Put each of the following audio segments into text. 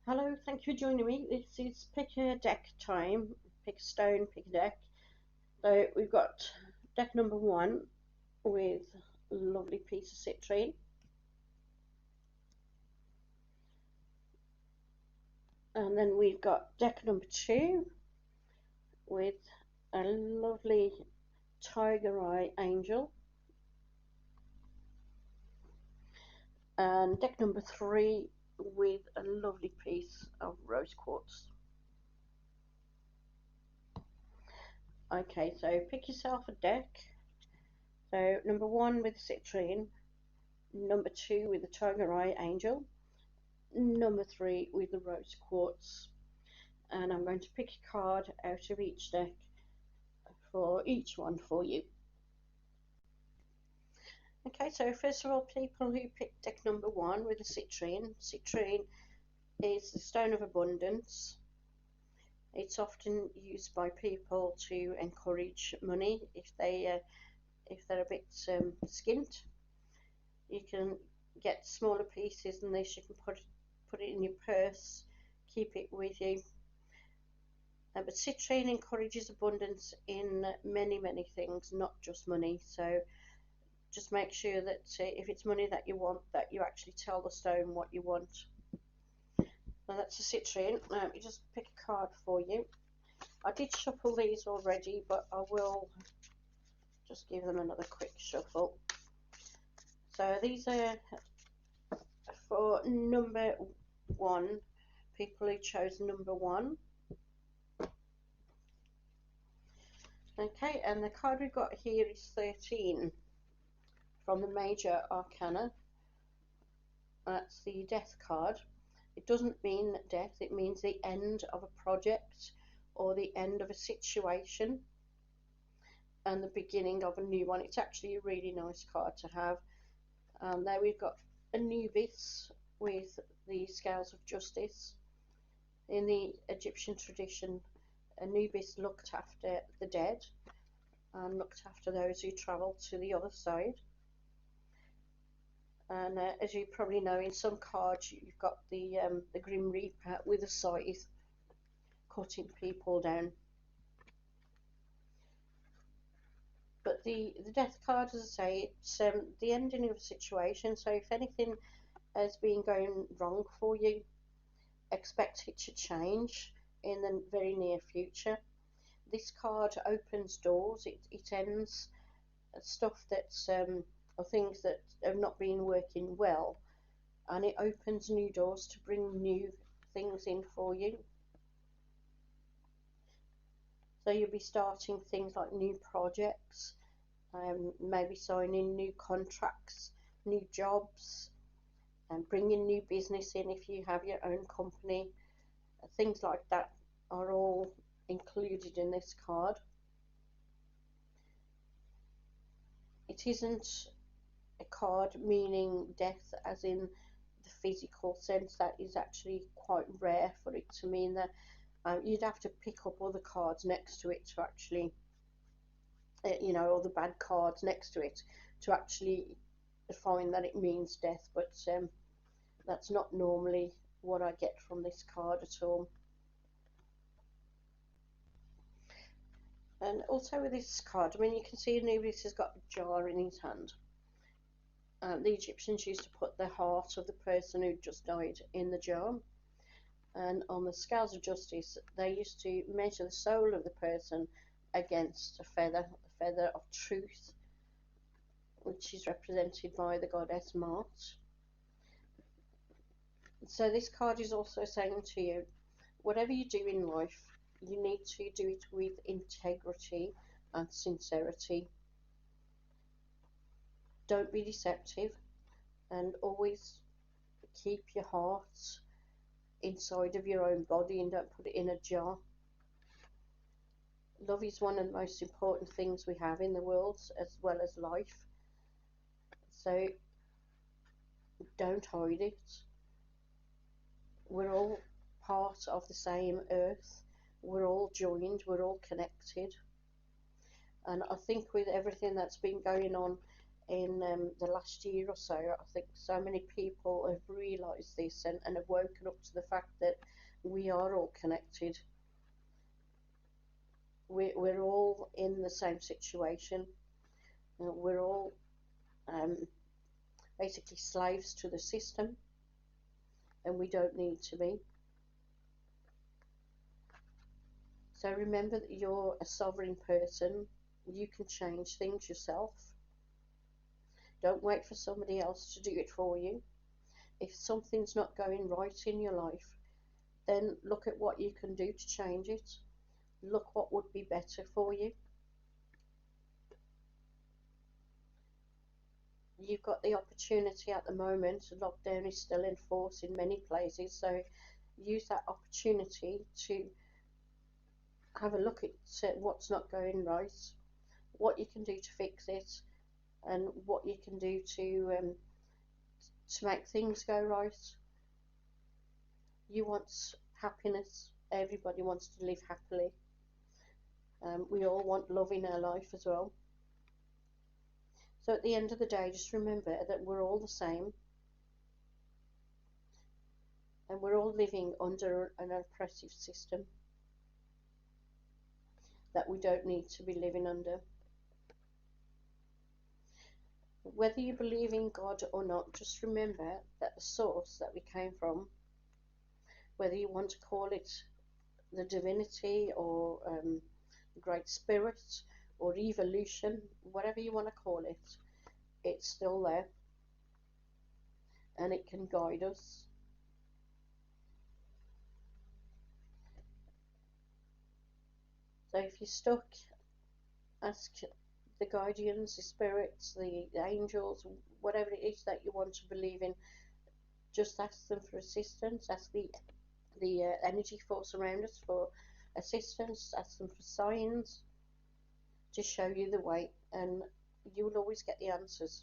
Hello, thank you for joining me. This is pick a deck time. Pick a stone, pick a deck. So we've got deck number one with a lovely piece of citrine. And then we've got deck number two with a lovely tiger eye angel. And deck number three with a lovely piece of rose quartz. Okay, so pick yourself a deck. So number one with citrine, number two with the tiger eye angel, number three with the rose quartz, and I'm going to pick a card out of each deck for each one for you. Okay, so first of all, people who picked deck number one with the citrine is the stone of abundance. It's often used by people to encourage money if they're a bit skint. You can get smaller pieces than this. You can put it in your purse, keep it with you. But citrine encourages abundance in many things, not just money. So just make sure that if it's money that you want, that you actually tell the stone what you want. Now that's a citrine. Let me just pick a card for you. I did shuffle these already, but I will just give them another quick shuffle. So these are for number one, people who chose number one. Okay, and the card we've got here is 13 from the Major Arcana. That's the Death card. It doesn't mean death, it means the end of a project or the end of a situation and the beginning of a new one. It's actually a really nice card to have. There we've got Anubis with the Scales of Justice. In the Egyptian tradition, Anubis looked after the dead and looked after those who travelled to the other side. And as you probably know, in some cards you've got the Grim Reaper with a scythe cutting people down. But the Death card, as I say, it's the ending of a situation. So if anything has been going wrong for you, expect it to change in the very near future. This card opens doors. It ends stuff that's or things that have not been working well, and it opens new doors to bring new things in for you. So you'll be starting things like new projects, maybe signing new contracts, new jobs, and bringing new business in if you have your own company. Things like that are all included in this card. It isn't a card meaning death as in the physical sense. That is actually quite rare for it to mean that. You'd have to pick up other cards next to it to actually, all the bad cards next to it to actually find that it means death, but that's not normally what I get from this card at all. And also with this card, I mean, you can see Anubis has got a jar in his hand. The Egyptians used to put the heart of the person who just died in the jar. And on the Scales of Justice, they used to measure the soul of the person against a feather, the feather of truth, which is represented by the goddess Mart. So this card is also saying to you, whatever you do in life, you need to do it with integrity and sincerity. Don't be deceptive, and always keep your heart inside of your own body and don't put it in a jar. Love is one of the most important things we have in the world, as well as life. So don't hide it. We're all part of the same earth. We're all joined, we're all connected. And I think with everything that's been going on, in the last year or so. I think so many people have realised this and have woken up to the fact that we are all connected. We're all in the same situation. We're all um, basically slaves to the system, and we don't need to be. So remember that you're a sovereign person. You can change things yourself. Don't wait for somebody else to do it for you. If something's not going right in your life, then look at what you can do to change it. Look what would be better for you. You've got the opportunity at the moment. Lockdown is still in force in many places, so use that opportunity to have a look at what's not going right, what you can do to fix it, and what you can do to make things go right. You want happiness. Everybody wants to live happily. We all want love in our life as well. So at the end of the day, just remember that we're all the same, and we're all living under an oppressive system that we don't need to be living under. Whether you believe in God or not, just remember that the source that we came from, whether you want to call it the divinity or great spirit or evolution, whatever you want to call it, it's still there, and it can guide us. So if you're stuck, ask the guardians, the spirits, the angels, whatever it is that you want to believe in. Just ask them for assistance. Ask the energy force around us for assistance. Ask them for signs to show you the way, and you will always get the answers.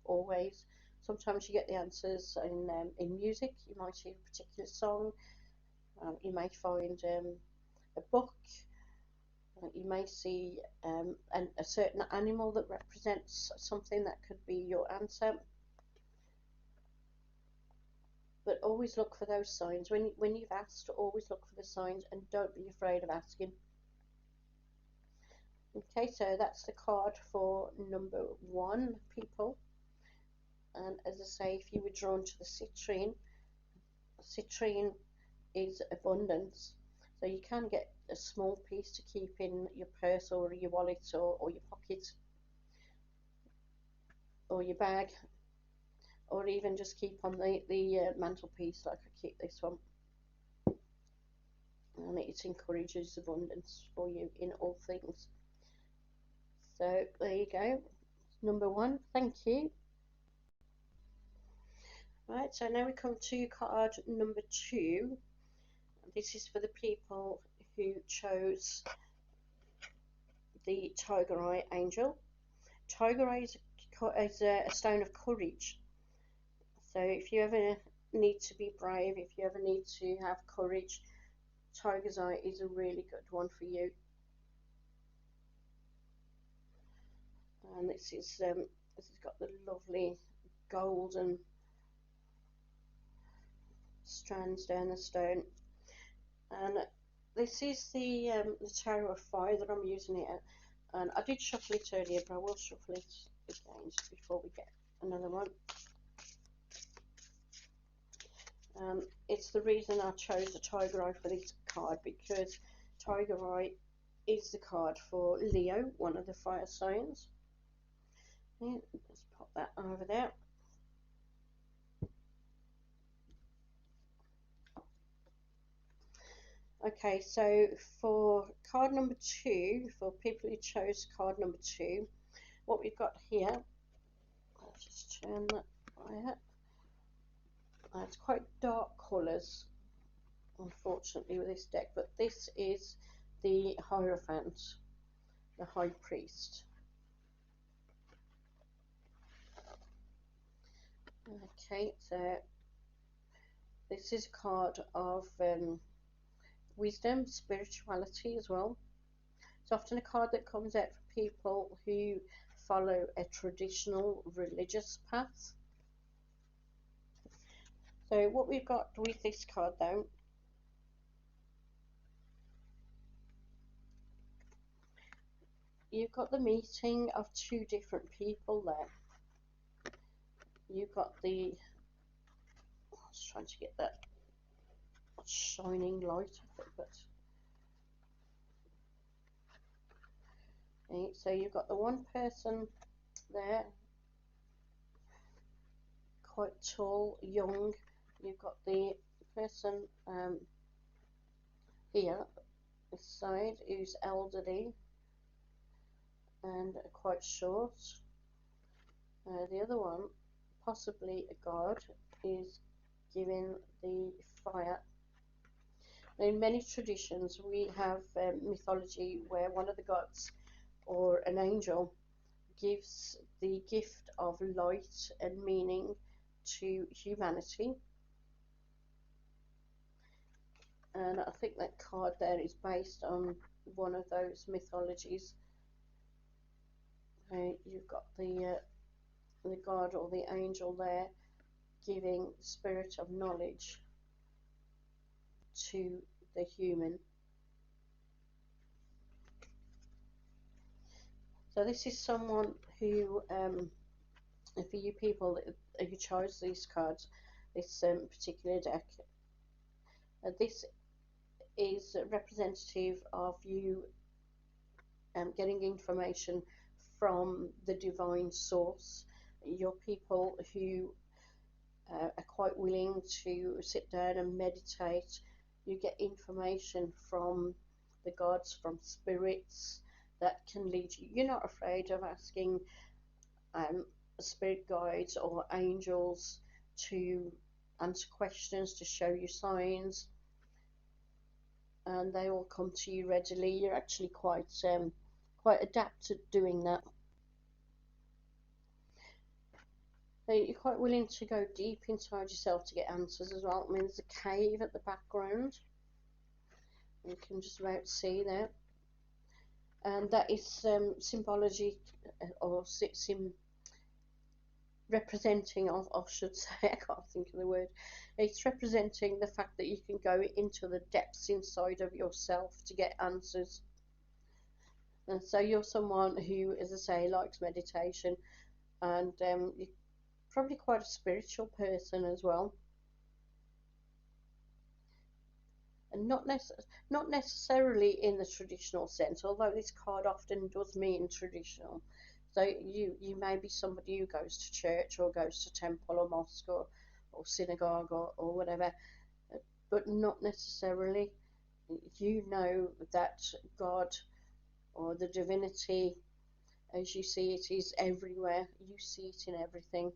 Always. Sometimes you get the answers in music. You might hear a particular song. You may find a book. You may see a certain animal that represents something that could be your answer. But always look for those signs. When you've asked, always look for the signs, and don't be afraid of asking. Okay, so that's the card for number 1, people. And as I say, if you were drawn to the citrine is abundance. So you can get a small piece to keep in your purse or your wallet or your pocket or your bag, or even just keep on the mantelpiece, like I keep this one. And it encourages abundance for you in all things. So there you go, number 1. Thank you. Right, so now we come to card number 2. This is for the people who chose the Tiger Eye Angel. Tiger Eye is a stone of courage. So if you ever need to be brave, if you ever need to have courage, Tiger's Eye is a really good one for you. And this has got the lovely golden strands down the stone. And this is the Tower of Fire that I'm using here. And I did shuffle it earlier, but I will shuffle it again just before we get another one. It's the reason I chose the Tiger Eye for this card, because Tiger Eye is the card for Leo, one of the fire signs. Yeah, let's pop that over there. Okay, so for card number 2, for people who chose card number 2, what we've got here, I'll just turn that right up. It's quite dark colours, unfortunately, with this deck, but this is the Hierophant, the High Priest. Okay, so this is a card of wisdom, spirituality as well. It's often a card that comes out for people who follow a traditional religious path. So what we've got with this card though, you've got the meeting of two different people there. You've got the, I was trying to get that shining light of it, but okay, so you've got the one person there, quite tall, young. You've got the person here, this side, who's elderly and quite short. The other one, possibly a god, is giving the fire. In many traditions, we have mythology where one of the gods or an angel gives the gift of light and meaning to humanity. And I think that card there is based on one of those mythologies. You've got the god or the angel there giving the spirit of knowledge to the human. So this is someone who, for you people who chose these cards, this particular deck, this is representative of you getting information from the divine source. You're people who are quite willing to sit down and meditate. You get information from the gods, from spirits that can lead you. You're not afraid of asking spirit guides or angels to answer questions, to show you signs, and they all come to you readily. You're actually quite adept at doing that. So you're quite willing to go deep inside yourself to get answers as well. I mean, there's a cave at the background. You can just about see that. And that is symbology, or representing, I should say, I can't think of the word. It's representing the fact that you can go into the depths inside of yourself to get answers. And so you're someone who, as I say, likes meditation, and you're probably quite a spiritual person as well. And not necessarily in the traditional sense, although this card often does mean traditional. So you may be somebody who goes to church or goes to temple or mosque or synagogue or whatever, but not necessarily. You know that God or the divinity, as you see it, is everywhere. You see it in everything.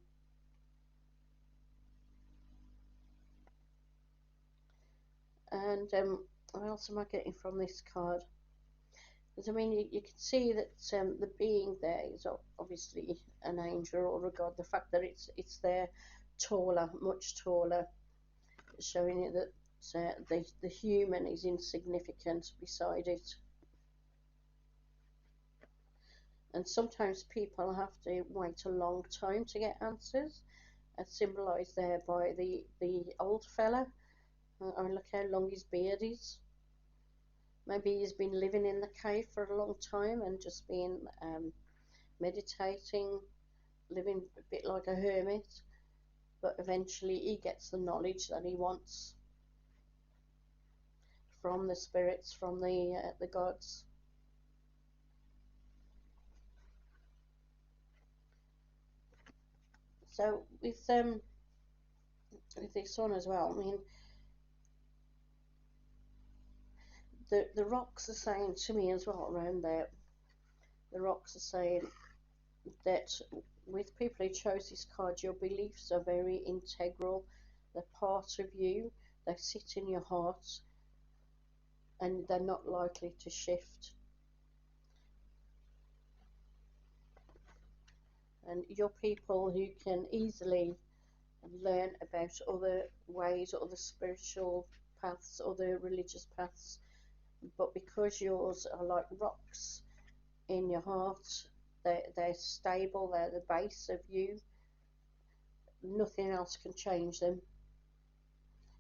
And what else am I getting from this card? Because I mean, you can see that the being there is obviously an angel or a god. The fact that it's there, taller, much taller, showing you that the human is insignificant beside it. And sometimes people have to wait a long time to get answers, as symbolised there by the old fella. Look how long his beard is. Maybe he's been living in the cave for a long time and just been meditating, living a bit like a hermit, but eventually he gets the knowledge that he wants from the spirits, from the gods. So with this one as well, I mean, the rocks are saying to me as well around there. The rocks are saying that with people who chose this card, your beliefs are very integral. They're part of you. They sit in your heart, and they're not likely to shift. And you're people who can easily learn about other ways, other spiritual paths, other religious paths, but because yours are like rocks in your heart, They're stable, they're the base of you. Nothing else can change them.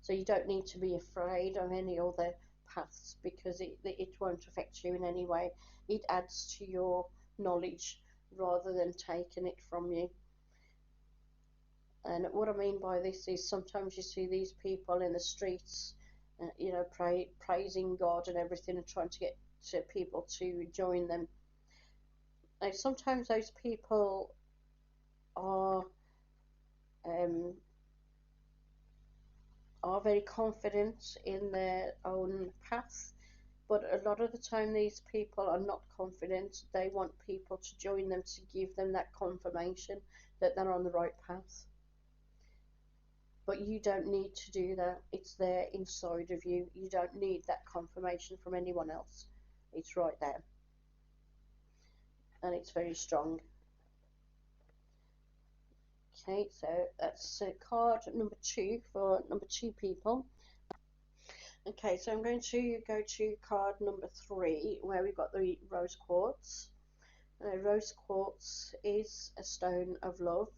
So you don't need to be afraid of any other paths, because it won't affect you in any way. It adds to your knowledge rather than taking it from you. And what I mean by this is sometimes you see these people in the streets, you know, praising God and everything, and trying to get people to join them. Now, sometimes those people um, are very confident in their own path, but a lot of the time these people are not confident. They want people to join them to give them that confirmation that they're on the right path. But you don't need to do that. It's there inside of you. You don't need that confirmation from anyone else. It's right there. And it's very strong. Okay, so that's card number 2 for number 2 people. Okay, so I'm going to go to card number 3, where we've got the rose quartz. Rose quartz is a stone of love,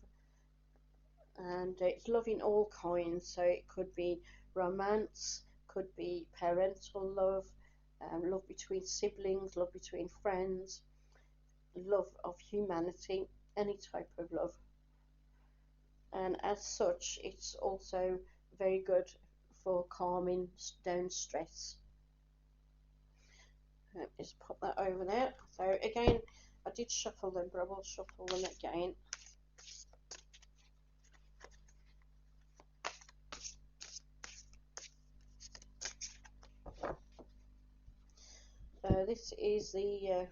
and it's love in all kinds. So it could be romance, could be parental love, love between siblings, love between friends, love of humanity, any type of love. And as such, it's also very good for calming down stress. Just pop that over there. So again, I did shuffle them, but I will shuffle them again. So this is the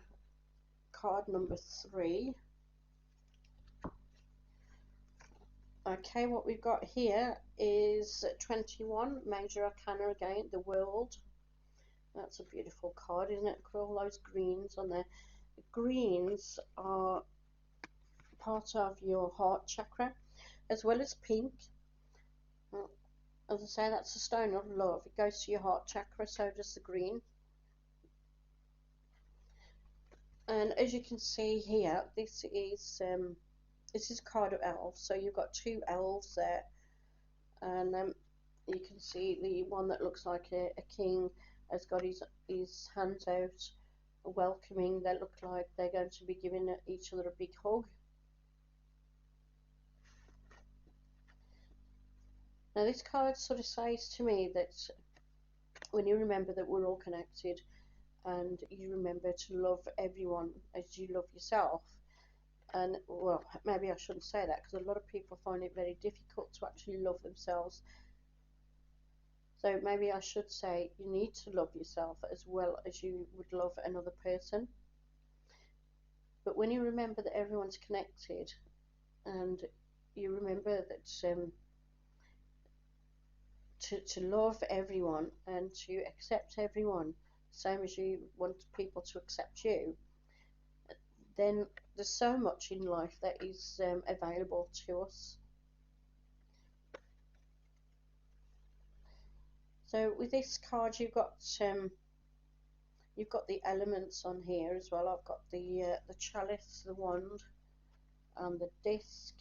card number 3. Okay, what we've got here is 21, Major Arcana again, the World. That's a beautiful card, isn't it? Got all those greens on there. The greens are part of your heart chakra, as well as pink. As I say, that's a stone of love. It goes to your heart chakra, so does the green. And as you can see here, this is a card of elves. So you've got 2 elves there, and you can see the one that looks like a king has got his hands out, welcoming. They look like they're going to be giving each other a big hug. Now this card sort of says to me that when you remember that we're all connected, and you remember to love everyone as you love yourself. And well, maybe I shouldn't say that, because a lot of people find it very difficult to actually love themselves. So maybe I should say you need to love yourself as well as you would love another person. But when you remember that everyone's connected, and you remember that to love everyone and to accept everyone, same as you want people to accept you, then there's so much in life that is available to us. So with this card, you've got the elements on here as well. I've got the chalice, the wand, and the disc.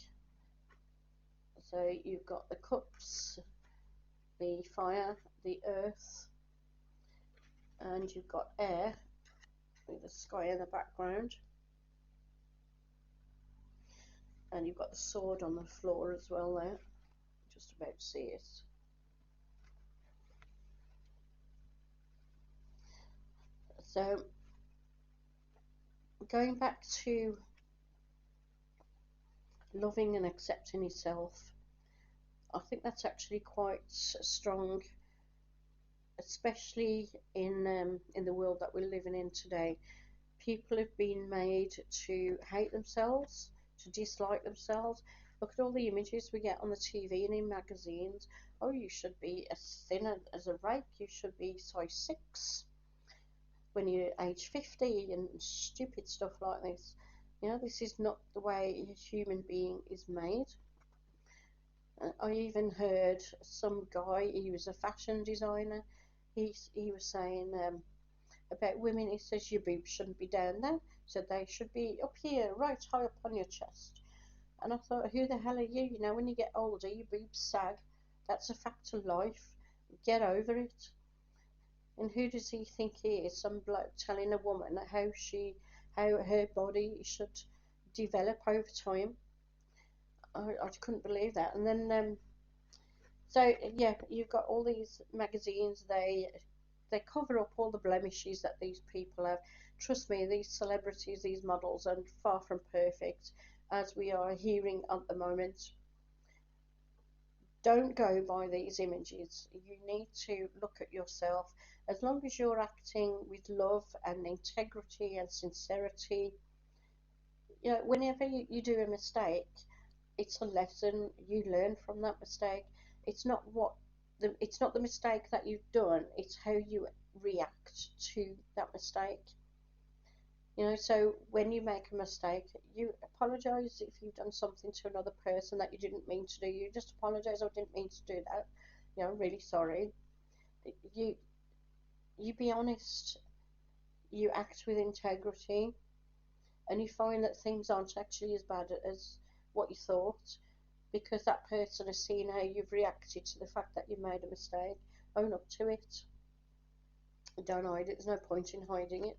So you've got the cups, the fire, the earth, and you've got air with the sky in the background. And you've got the sword on the floor as well there. Just about to see it. So going back to loving and accepting yourself, I think that's actually quite strong, especially in the world that we're living in today. People have been made to hate themselves, to dislike themselves. Look at all the images we get on the TV and in magazines. Oh, you should be as thin as a rake, you should be size 6 when you're age 50, and stupid stuff like this. You know, this is not the way a human being is made. I even heard some guy, he was a fashion designer, he was saying about women, it says your boobs shouldn't be down there, so they should be up here, right high up on your chest. And I thought, who the hell are you? You know, when you get older, your boobs sag. That's a fact of life. Get over it. And who does he think he is? Some bloke telling a woman how her body should develop over time. I couldn't believe that. And then, so yeah, you've got all these magazines. They cover up all the blemishes that these people have. Trust me, these celebrities, these models, are far from perfect, as we are hearing at the moment. Don't go by these images. You need to look at yourself. As long as you're acting with love and integrity and sincerity, you know, whenever you do a mistake, it's a lesson. You learn from that mistake. It's not it's not the mistake that you've done, it's how you react to that mistake. You know, so when you make a mistake, you apologize. If you've done something to another person that you didn't mean to do, you just apologize. I didn't mean to do that. You know, I'm really sorry. You you be honest. You act with integrity, and you find that things aren't actually as bad as what you thought, because that person has seen how you've reacted to the fact that you made a mistake. Own up to it. Don't hide it. There's no point in hiding it.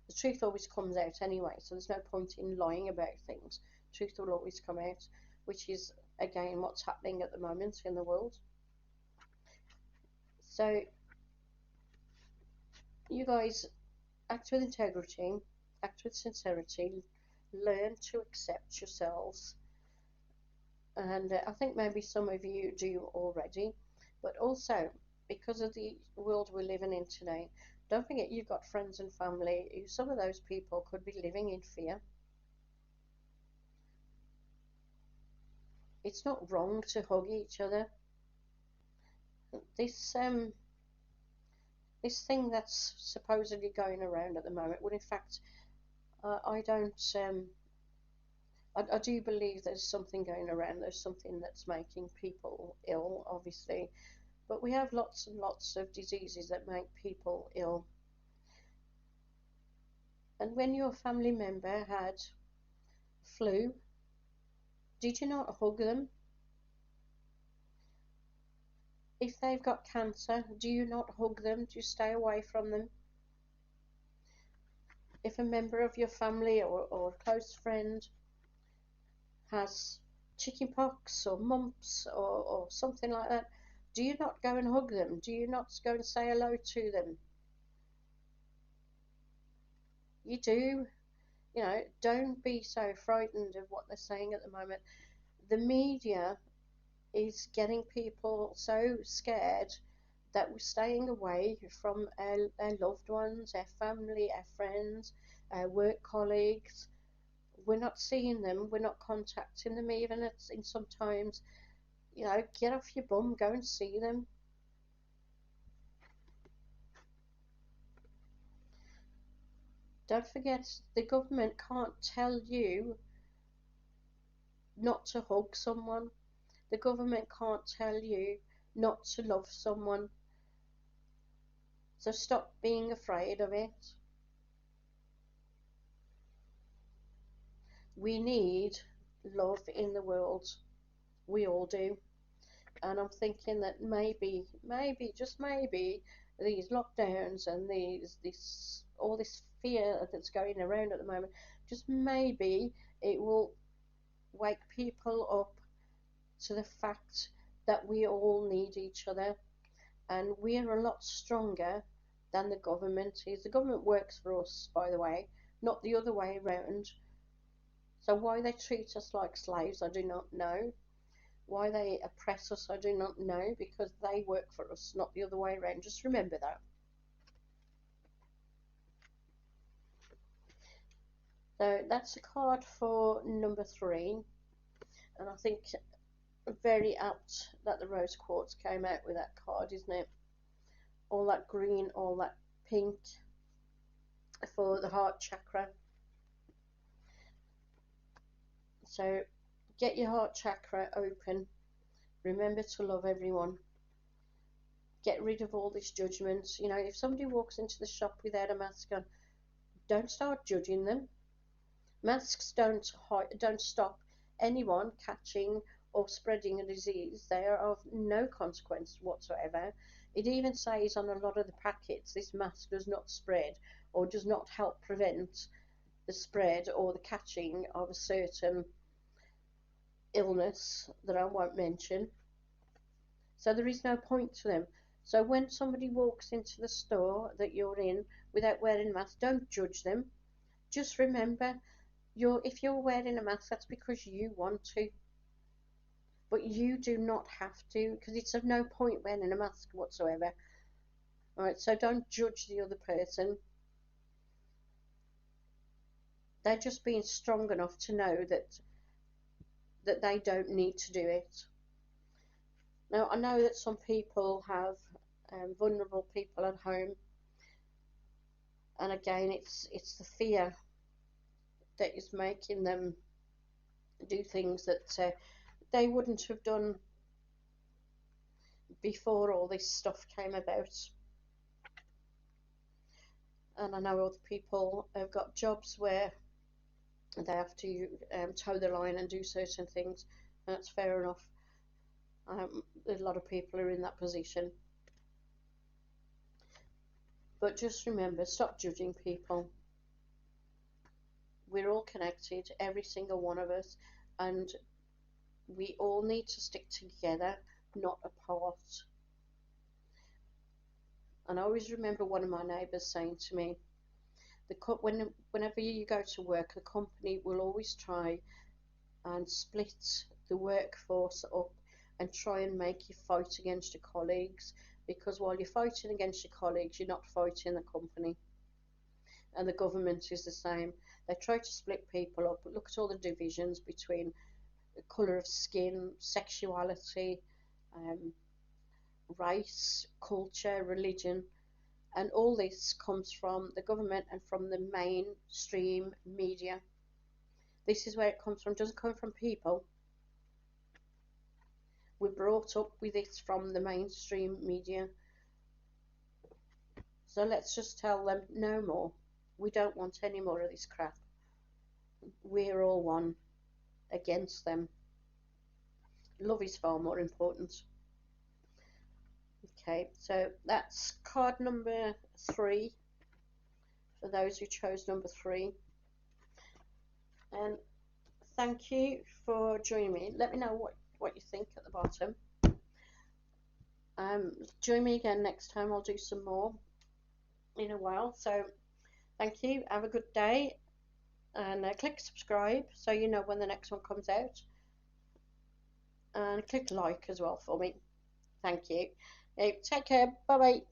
The truth always comes out anyway, so there's no point in lying about things. Truth will always come out, which is again what's happening at the moment in the world. So you guys act with integrity, act with sincerity, learn to accept yourselves, and I think maybe some of you do already, but also because of the world we're living in today, don't forget you've got friends and family who, some of those people could be living in fear. It's not wrong to hug each other. This thing that's supposedly going around at the moment, well, in fact, I don't I do believe there's something going around. There's something that's making people ill, obviously, but we have lots and lots of diseases that make people ill. And when your family member had flu, did you not hug them? If they've got cancer, do you not hug them? Do you stay away from them? If a member of your family or a close friend has chickenpox or mumps or something like that, do you not go and hug them? Do you not go and say hello to them? You do. You know, don't be so frightened of what they're saying at the moment. The media is getting people so scared that we're staying away from our loved ones, our family, our friends, our work colleagues. We're not seeing them, we're not contacting them, even in sometimes, you know, get off your bum, go and see them. Don't forget, the government can't tell you not to hug someone. The government can't tell you not to love someone. So stop being afraid of it. We need love in the world. We all do. And I'm thinking that maybe, just maybe, these lockdowns and all this fear that's going around at the moment, just maybe it will wake people up to the fact that we all need each other, and we are a lot stronger than the government is. The government works for us, by the way, not the other way around. So why they treat us like slaves, I do not know. Why they oppress us, I do not know, because they work for us, not the other way around. Just remember that. So that's a card for number 3, and I think very apt that the rose quartz came out with that card, isn't it? All that green, all that pink for the heart chakra. So get your heart chakra open. Remember to love everyone. get rid of all this judgment. You know, if somebody walks into the shop without a mask on, don't start judging them. Masks don't stop anyone catching or spreading a disease. They are of no consequence whatsoever. It even says on a lot of the packets, this mask does not spread or does not help prevent the spread or the catching of a certain illness that I won't mention. So there is no point to them. So when somebody walks into the store that you're in without wearing a mask, don't judge them. Just remember, if you're wearing a mask, that's because you want to. But you do not have to, because it's of no point wearing a mask whatsoever. Alright, so don't judge the other person. They're just being strong enough to know that they don't need to do it. Now, I know that some people have vulnerable people at home, and again, it's the fear that is making them do things that they wouldn't have done before all this stuff came about. And I know other people have got jobs where they have to toe the line and do certain things. That's fair enough. A lot of people are in that position. But just remember, stop judging people. We're all connected, every single one of us, and we all need to stick together, not apart. And I always remember one of my neighbours saying to me, whenever you go to work, the company will always try and split the workforce up and try and make you fight against your colleagues, because while you're fighting against your colleagues, you're not fighting the company. And the government is the same. They try to split people up. Look at all the divisions between the colour of skin, sexuality, race, culture, religion, and all this comes from the government and from the mainstream media. This is where it comes from. It doesn't come from people. We're brought up with it from the mainstream media. So let's just tell them no more. We don't want any more of this crap. We're all one against them. Love is far more important. Okay, so that's card number 3 for those who chose number 3. And thank you for joining me. Let me know what you think at the bottom. Join me again next time. I'll do some more in a while. So thank you. Have a good day. And click subscribe so you know when the next one comes out. And click like as well for me. Thank you. Take care. Bye bye.